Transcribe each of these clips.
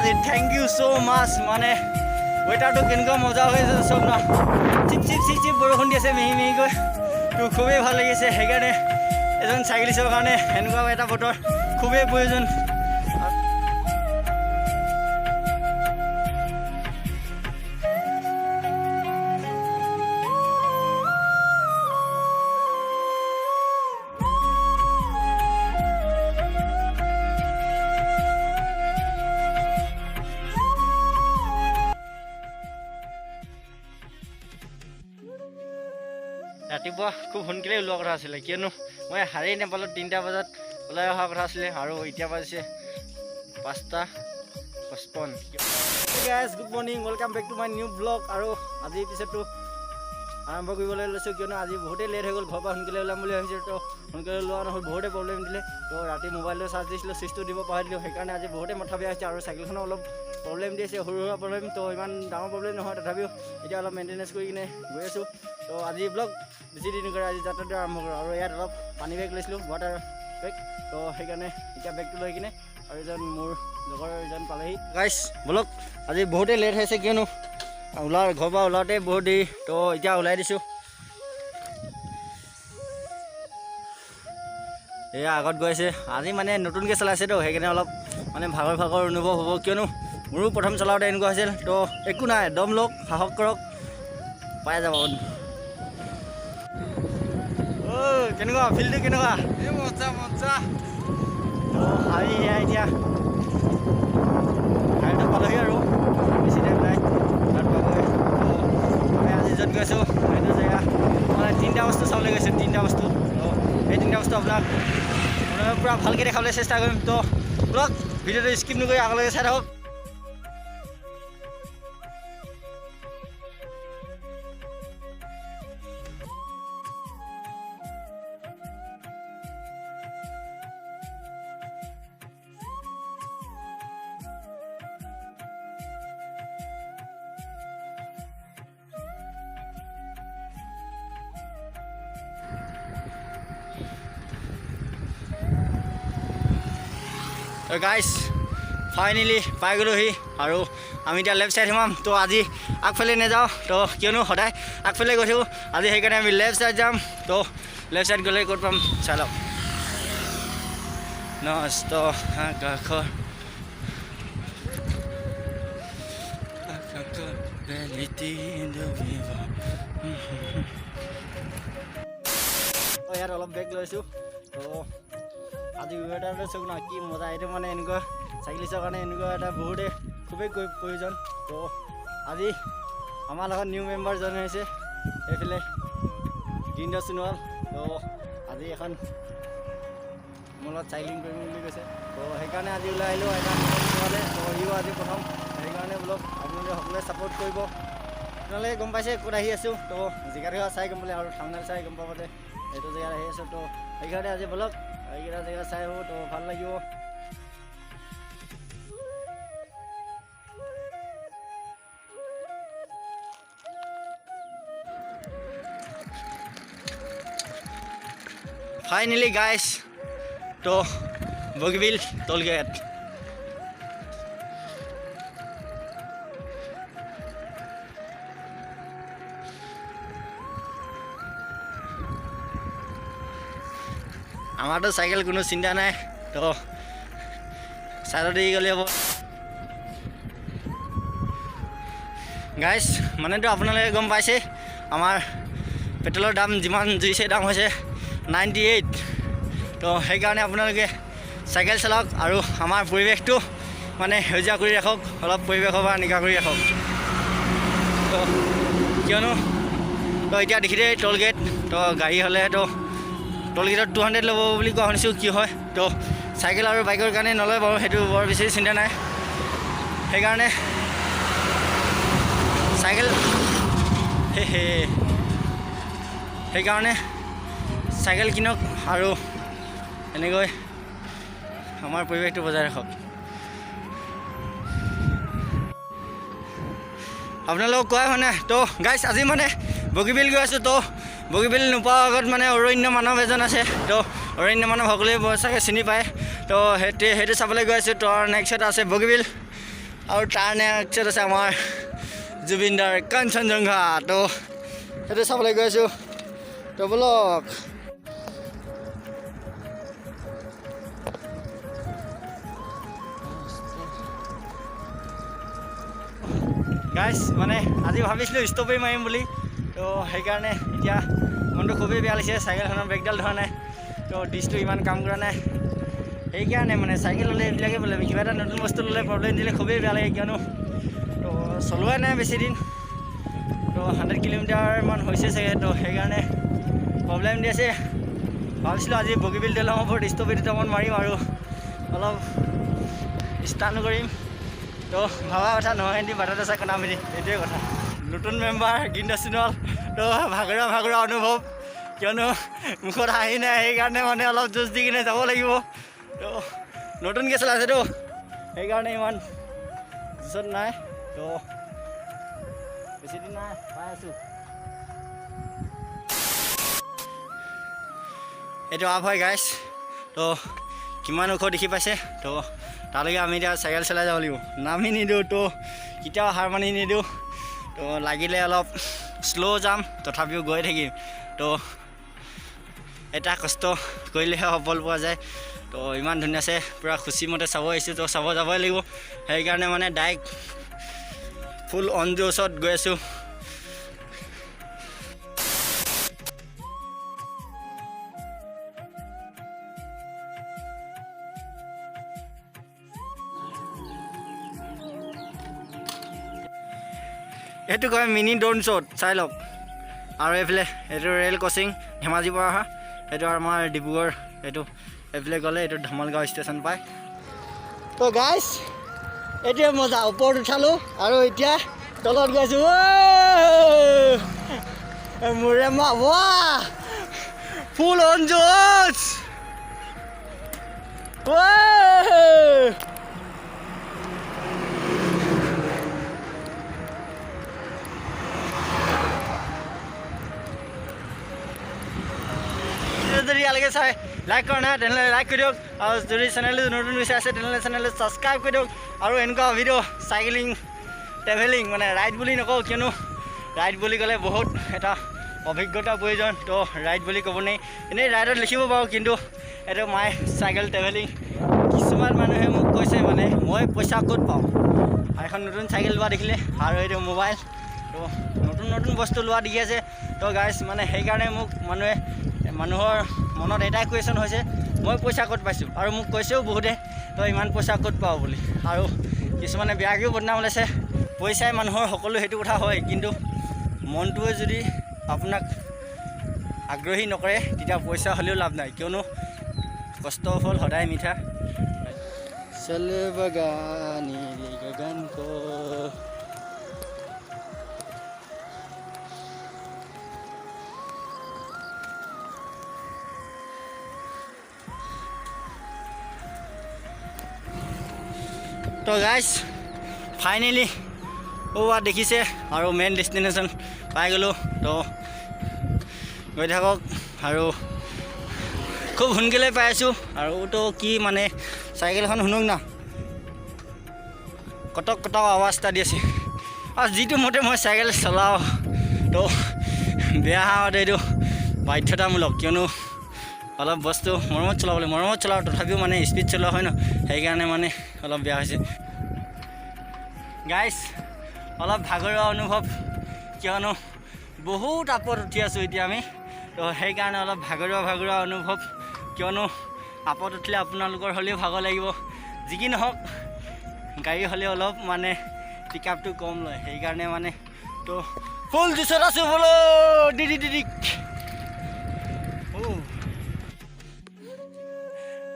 আজি thank U so much মানে ওয়েটাৰটো কেনেকুৱা মজা হয়েছে সব না চিপ চিপ চিপ চিপ বৰষুণ দি আছে মিহি মিহিকৈ তো খুবেই ভাল লাগিছে সেইকাৰণে এজন চাইকেলিষ্টৰ কাৰণে এনেকুৱা এটা বতৰ খুবেই প্ৰয়োজন ৰাতিপুৱা খুব সোনকালে ওলোৱা কথা আছিলে কিয়নো মই হাৰেই নাপালোঁ 3টা বজাত ওলাই অহা কথা আছিলে আৰু এতিয়া বাজিছে 5:55 guys good morning welcome back to my new blog আৰু আজি পিছতো আৰম্ভ কৰিবলৈ লৈছোঁ কিয়নো আজি বহুতেই লেট হৈ গ'ল ঘৰৰ পৰা সোনকালে ওলাম বুলি ভাবিছোঁ তো সোনকালে ওলোৱা নহ'ল বহুতে প্ৰব্লেম দিলে তো ৰাতি মোবাইলটো চাৰ্জ দিছিলোঁ চুইচটো দিব পাহৰিলোঁ সেইকাৰণে আজি বহুতে মাথা বেয়া হৈছে আৰু চাইকেলখনো অলপ প্ৰব্লেম দি আছে সৰু সুৰা প্ৰব্লেম তো ইমান ডাঙৰ প্ৰব্লেম নহয় তথাপিও এতিয়া অলপ মেইনটেনেঞ্চ কৰি কিনে গৈ আছোঁ তো আজি ব্লগ বেছি দিন কৰে আজি যাত্ৰাটো আৰম্ভ কৰোঁ আৰু ইয়াত অলপ পানী বেগ লৈছিলোঁ ৱাটাৰ বেগ তো সেইকাৰণে এতিয়া বেগটো লৈ কিনে আৰু এজন মোৰ লগৰ এজন পালেহি গাইছ ব্লগ আজি বহুতেই লেট হৈছে কিয়নো ঘৰৰ পৰা ওলাওঁতে বহুত দেৰি তো এতিয়া ওলাই দিছোঁ এয়া আগত গৈ আছে আজি মানে নতুনকৈ চলাইছে তো সেইকাৰণে অলপ মানে ভাগৰ ভাগৰ অনুভৱ হ'ব কিয়নো মোৰো প্ৰথম চলাওঁতে এনেকুৱা হৈছিল তো একো নাই দম লওক সাহস কৰক পাই যাব কেনেকুৱা ফিল্ডটো কেনেকুৱা এই মজা মজা আমি সেয়া এতিয়া ঠাইটো পালোহি আৰু বেছি টাইম নাই তাত পাবগৈ আমি আজি য'ত গৈছোঁ সেইটো জেগা মানে 3টা বস্তু চাবলৈ গৈছোঁ 3টা বস্তু তো এই 3টা বস্তু আপোনাক পূৰা ভালকৈ দেখাবলৈ চেষ্টা কৰিম তো ব্লগ ভিডিঅ'টো স্কিপ নকৰি আগলৈকে চাই থাকক গাইজ ফাইনেলি পাই গ'লোহি আৰু আমি এতিয়া লেফ্ট ছাইড সোমাম তো আজি আগফালে নাযাওঁ তো কিয়নো সদায় আগফালে গৈ থাকোঁ আজি সেইকাৰণে আমি লেফ্ট ছাইড যাম তো লেফ্ট ছাইড গ'লে ক'ত পাম চাই লওক নষ্ট আকাশৰ ইয়াত অলপ বেগ লৈছোঁ তো আজি ৱেডাৰটো চাওক না কি মজা এইটো মানে এনেকুৱা চাইকেলিষ্টৰ কাৰণে এনেকুৱা এটা বহুতেই খুবেই প্ৰয়োজন তো আজি আমাৰ লগত নিউ মেম্বাৰ জইন হৈছে এইফালে গিন্দ সোণোৱাল তো আজি এখন মোৰ লগত চাইক্লিং কৰিম বুলি কৈছে তো সেইকাৰণে আজি ওলাই আহিলোঁ এটা সোণোৱালে তো ইও আজি প্ৰথম সেইকাৰণে বোলক আপোনালোকে সকলোৱে ছাপোৰ্ট কৰিব আপোনালোকে গম পাইছে ক'ত আহি আছোঁ তো জেগাডোখৰ চাই গম পালে আৰু থামনেল চাই গম পাব যে এইটো জেগাত আহি আছোঁ তো সেইকাৰণে আজি বোলক এইকেইটা জেগা চাই আহোঁ তো ভাল লাগিব ফাইনেলি গাইজ তো বগীবিল টোল গেট আমাৰতো চাইকেল কোনো চিন্তা নাই তো চাইডতে গ'লে হ'ব গাইজ মানেতো আপোনালোকে গম পাইছে আমাৰ পেট্ৰলৰ দাম যিমান জুইছে দাম হৈছে 98 তো সেইকাৰণে আপোনালোকে চাইকেল চলাওক আৰু আমাৰ পৰিৱেশটো মানে সেউজীয়া কৰি ৰাখক অলপ পৰিৱেশৰ পৰা নিকা কৰি ৰাখক তো কিয়নো তো এতিয়া দেখিলে টোল গেট তো গাড়ী হ'লে তো টোল গেটত 200 ল'ব বুলি কোৱা শুনিছোঁ কি হয় তো চাইকেল আৰু বাইকৰ কাৰণে নলয় বাৰু সেইটো বৰ বেছি চিন্তা নাই সেইকাৰণে চাইকেল সেইকাৰণে চাইকেল কিনক আৰু এনেকৈ আমাৰ পৰিৱেশটো বজাই ৰাখক আপোনালোকক কোৱা হয় নাই তো গাইজ আজি মানে বগীবিল গৈ আছোঁ তো বগীবিল নোপোৱাৰ আগত মানে অৰণ্য মানৱ এজন আছে তো অৰণ্য মানৱ সকলোৱে চাগে চিনি পায় তো সেইটো চাবলৈ গৈ আছোঁ তো নেক্সট আছে বগীবিল আৰু তাৰ নেক্সট আছে আমাৰ জুবিনদাৰ কাঞ্চনজংঘা তো সেইটো চাবলৈ গৈ আছোঁ তো বলক গাইছ মানে আজি ভাবিছিলোঁ ষ্টপেই মাৰিম বুলি তো সেইকাৰণে এতিয়া মনটো খুবেই বেয়া লাগিছে চাইকেলখনৰ ব্ৰেকডাল ধৰা নাই তো ডিছটো ইমান কাম কৰা নাই সেইকাৰণে মানে চাইকেল ল'লে এইবিলাকে প্ৰব্লেম কিবা এটা নতুন বস্তু ল'লে প্ৰব্লেম দিলে খুবেই বেয়া লাগে কিয়নো তো চলোৱাই নাই বেছি দিন তো 100 কিলোমিটাৰমান হৈছে চাগে তো সেইকাৰণে প্ৰব্লেম দি আছে ভাবিছিলোঁ আজি বগীবিল দলঙৰ ওপৰত ষ্টপে দুটামান মাৰিম আৰু অলপ ষ্টাৰ্ট কৰিম তো ভাবা কথা নহয় এনে বাটতে চাই কণা মিলি এইটোৱে কথা নতুন মেম্বাৰ গিন্দা চিনল তো ভাগৰুৱা অনুভৱ কিয়নো মুখত হাঁহি নাই সেইকাৰণে মানে অলপ জোচ দি কিনে যাব লাগিব তো নতুনকৈ চলাইছেতো সেইকাৰণে ইমান জোচত নাই তো বেছি দিন নাই পাই আছোঁ এইটো আপ হয় গাইছ তো কিমান ওখ দেখি পাইছে তো তালৈকে আমি এতিয়া চাইকেল চলাই যাব লাগিব নামি নিদিওঁ তো কেতিয়াও হাৰ মানি নিদিওঁ তো লাগিলে অলপ শ্ল' যাম তথাপিও গৈ থাকিম তো এটা কষ্ট কৰিলেহে সফল পোৱা যায় তো ইমান ধুনীয়াছে পূৰা খুচিমতে চাব আহিছোঁ তো চাব যাবই লাগিব সেইকাৰণে মানে ডাইৰেক্ট ফুল অন জ'চত গৈ আছোঁ এইটো কয় মিনি ড্ৰোন শ্বট চাই লওক আৰু এইফালে এইটো ৰেল ক্ৰচিং ধেমাজিৰ পৰা অহা এইটো আমাৰ ডিব্ৰুগড় এইটো এইফালে গ'লে এইটো ধামলগাঁও ষ্টেচন পায় তো গাইছ এইটোৱে মজা ওপৰত উঠালোঁ আৰু এতিয়া তলত গৈছোঁ মোৰে মা ৱাহ ফুল অন জ'চ যদি ইয়ালৈকে চাই লাইক কৰা নাই তেনেহ'লে লাইক কৰি দিয়ক আৰু যদি চেনেলটো নতুন বিচাৰি আছে তেনেহ'লে চেনেলটো ছাবস্ক্ৰাইব কৰি দিয়ক আৰু এনেকুৱা ভিডিঅ' চাইকেলিং ট্ৰেভেলিং মানে ৰাইড বুলি নকওঁ কিয়নো ৰাইড বুলি ক'লে বহুত এটা অভিজ্ঞতাৰ প্ৰয়োজন তো ৰাইড বুলি ক'ব নাই এনেই ৰাইডত লিখিব পাৰোঁ কিন্তু এইটো মাই চাইকেল ট্ৰেভেলিং কিছুমান মানুহে মোক কৈছে মানে মই পইচা ক'ত পাওঁ এখন নতুন চাইকেল লোৱা দেখিলে আৰু এইটো মোবাইল তো নতুন বস্তু লোৱা দেখি আছে তো গাইছ মানে সেইকাৰণে মোক মানুহৰ মনত এটাই কুৱেশ্যন হৈছে মই পইচা ক'ত পাইছোঁ আৰু মোক কৈছেও বহুতে তই ইমান পইচা ক'ত পাওঁ বুলি আৰু কিছুমানে বেয়াকৈও বদনাম ওলাইছে পইচাই মানুহৰ সকলো সেইটো কথা হয় কিন্তু মনটোৱে যদি আপোনাক আগ্ৰহী নকৰে তেতিয়া পইচা হ'লেও লাভ নাই কিয়নো কষ্টৰ ফল সদায় মিঠা চলে বাগানী গগন কো তো গাইছ ফাইনেলি দেখিছে আৰু মেইন ডেষ্টিনেশ্যন পাই গ'লোঁ তো গৈ থাকক আৰু খুব সোনকালে পাই আছোঁ আৰু তো কি মানে চাইকেলখন শুনক না কটক আৱাজ এটা দি আছে আৰু যিটো মতে মই চাইকেল চলাওঁ তো বেয়া হোৱাত এইটো বাধ্যতামূলক কিয়নো অলপ বস্তু মৰমত চলাওঁ তথাপিও মানে স্পীড চলোৱা হয় ন সেইকাৰণে মানে অলপ বেয়া হৈছে গাইছ অলপ ভাগৰুৱা অনুভৱ কিয়নো বহুত আপত উঠি আছোঁ এতিয়া আমি তো সেইকাৰণে অলপ ভাগৰুৱা অনুভৱ কিয়নো আপত উঠিলে আপোনালোকৰ হ'লেও ভাগৰ লাগিব যি কি নহওক গাড়ী হ'লেও অলপ মানে পিক আপটো কম লয় সেইকাৰণে মানে তো ফুল জোচত আছোঁ বোলো দিদি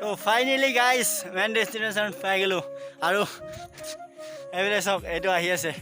তো ফাইনেলি গাইছ মেইন ডেষ্টিনেশ্যন পাই গ'লোঁ আৰু এইবিলাক চাওক এইটো আহি আছে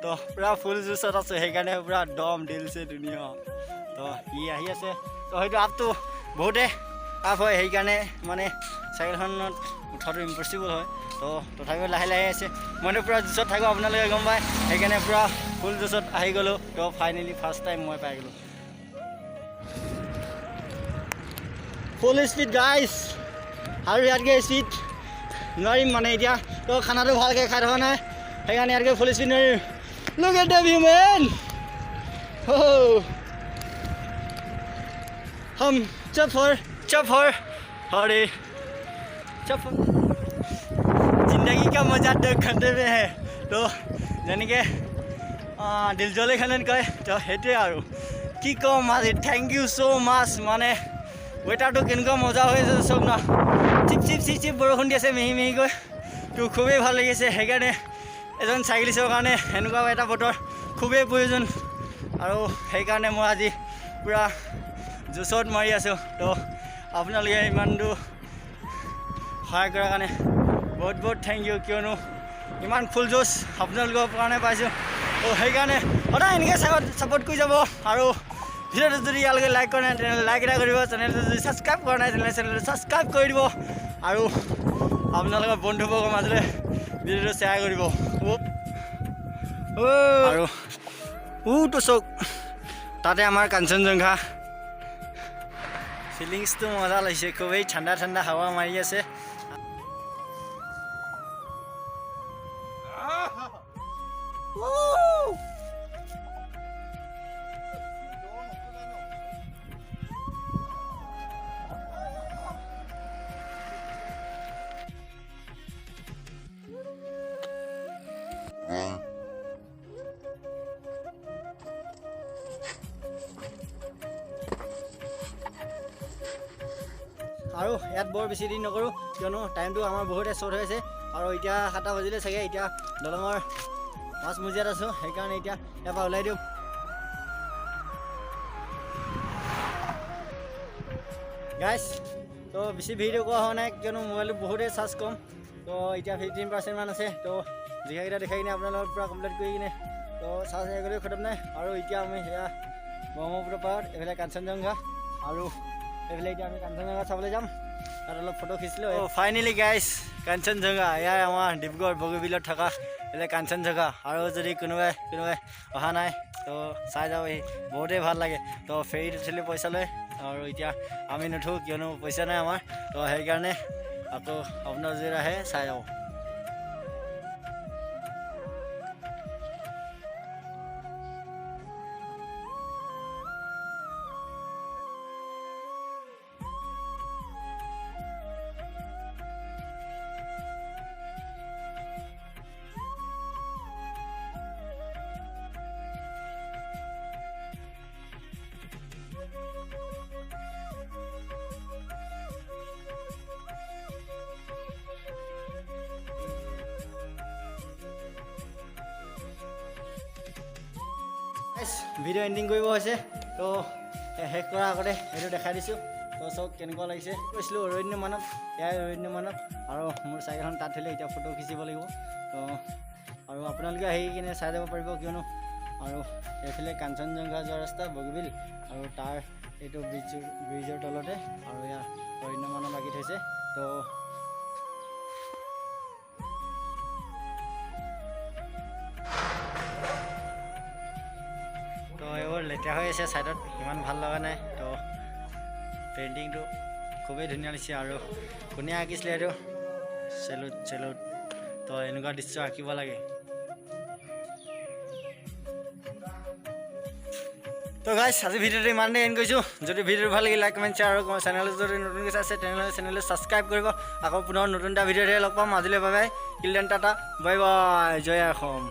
তো পূৰা ফুল জুচত আছে সেইকাৰণে পূৰা দম দিলছে ধুনীয়া তো ই আহি আছে তো সেইটো আপটো বহুতে আপ হয় সেইকাৰণে মানে চাইকেলখনত উঠাটো ইম্পচিবল হয় তো তথাপিও লাহে আছে মইতো পূৰা জুচত থাকোঁ আপোনালোকে গম পায় সেইকাৰণে পূৰা ফুল জুচত আহি গ'লোঁ তো ফাইনেলি ফাৰ্ষ্ট টাইম মই পাই গ'লোঁ ফুল স্পীড গাইছ আৰু ইয়াতকৈ স্পীড নোৱাৰিম মানে এতিয়া তো খানাটো ভালকৈ খাই থকা নাই সেইকাৰণে ইয়াতকৈ ফুল স্পীড নোৱাৰিম Look at the view man Oh हम चुप हो अरे चुप जिंदगी का मजा 2 घंटे में है तो যেনেকৈ দিল জলে খানেন কয় তো সেইটোৱে আৰু কি ক'ম আজি থেংক ইউ ছ' মাছ মানে ৱেটাৰটো কেনেকুৱা মজা হৈ আছে চব ন চিপ বৰষুণ দি আছে মিহি মিহিকৈ তো খুবেই ভাল লাগিছে সেইকাৰণে এজন চাইকেলিষ্টৰ কাৰণে এনেকুৱা এটা বতৰ খুবেই প্ৰয়োজন আৰু সেইকাৰণে মই আজি পূৰা জোচত মাৰি আছোঁ তো আপোনালোকে ইমান দূৰ সহায় কৰাৰ কাৰণে বহুত থেংক ইউ কিয়নো ইমান ফুল জোচ আপোনালোকৰ কাৰণে পাইছোঁ তো সেইকাৰণে সদায় এনেকৈ ছাপোৰ্ট কৰি যাব আৰু ভিডিঅ'টো যদি ইয়ালৈকে লাইক কৰা নাই তেনেহ'লে লাইক এটা কৰিব চেনেলটো যদি ছাবস্ক্ৰাইব কৰা নাই তেনেহ'লে চেনেলটো ছাবস্ক্ৰাইব কৰি দিব আৰু আপোনালোকৰ বন্ধুবৰ্গৰ মাজলৈ ভিডিঅ'টো শ্বেয়াৰ কৰিব আৰু তো চক তাতে আমাৰ কাঞ্চনজংঘা ফিলিংছটো মজা লাগিছে খুবেই ঠাণ্ডা হাৱা মাৰি আছে আৰু ইয়াত বৰ বেছি দিন নকৰোঁ কিয়নো টাইমটো আমাৰ বহুতে শ্বৰ্ট হৈ আছে আৰু এতিয়া 7টা বাজিলে চাগে এতিয়া দলঙৰ মাছমজিয়াত আছোঁ সেইকাৰণে এতিয়া ইয়াৰ পৰা ওলাই দিওঁ গাইছ তো বেছি ভিডিঅ' কৰা হোৱা নাই কিয়নো মোবাইলটো বহুতেই চাৰ্জ কম তো এতিয়া 15% মান আছে তো যিকেইটা দেখাই কিনে আপোনালোকৰ পূৰা কমপ্লিট কৰি কিনে তো চাৰ্জ একেবাৰে খতম নাই আৰু এতিয়া আমি সেয়া ব্ৰহ্মপুত্ৰ পাৰত এইফালে কাঞ্চনজংঘা আৰু এইফালে এতিয়া আমি কাঞ্চনজংঘা চাবলৈ যাম তাত অলপ ফটো খিচিলোঁ ফাইনেলি গাইছ কাঞ্চনজংঘা এয়াই আমাৰ ডিব্ৰুগড় বগীবিলত থকা এইফালে কাঞ্চনজংঘা আৰু যদি কোনোবাই অহা নাই তো চাই যাবহি বহুতেই ভাল লাগে তো ফেৰীত উঠিলে পইচা লয় আৰু এতিয়া আমি নুঠোঁ কিয়নো পইচা নাই আমাৰ তো সেইকাৰণে আকৌ আপোনাৰ যদি আহে চাই যাব ভিডিঅ' এণ্ডিং কৰিব হৈছে তো শেষ কৰাৰ আগতে এইটো দেখাই দিছোঁ তো চাওক কেনেকুৱা লাগিছে কৈছিলোঁ অৰণ্যমানৱ এয়াই অৰণ্যমানৱ আৰু মোৰ চাইকেলখন তাত থ'লে এতিয়া ফটো খিচিব লাগিব তো আৰু আপোনালোকে আহি কিনে চাই যাব পাৰিব কিয়নো আৰু এইফালে কাঞ্চনজংঘা যোৱা ৰাস্তা বগীবিল আৰু তাৰ এইটো ব্ৰিজৰ তলতে আৰু ইয়াৰ অৰণ্যমানৱ লাগি থৈছে তো এইবোৰ লেতেৰা হৈ আছে ছাইডত ইমান ভাল লগা নাই তো পেইণ্টিংটো খুবেই ধুনীয়া লাগিছে আৰু কোনে আঁকিছিলে এইটো চেলুট তো এনেকুৱা দৃশ্য আঁকিব লাগে তো গাইছ আজি ভিডিঅ'টো ইমানতে এণ্ড কৰিছোঁ যদি ভিডিঅ'টো ভাল লাগিল লাইক কমেণ্ট শ্বেয়াৰ আৰু চেনেলটো যদি নতুনকৈ আছে তেনেহ'লে চেনেলটো ছাবস্ক্ৰাইব কৰিব আকৌ পুনৰ নতুন এটা ভিডিঅ'তে লগ পাম আজিলৈ bye bye কিলডেন tata bye bye জয় অসম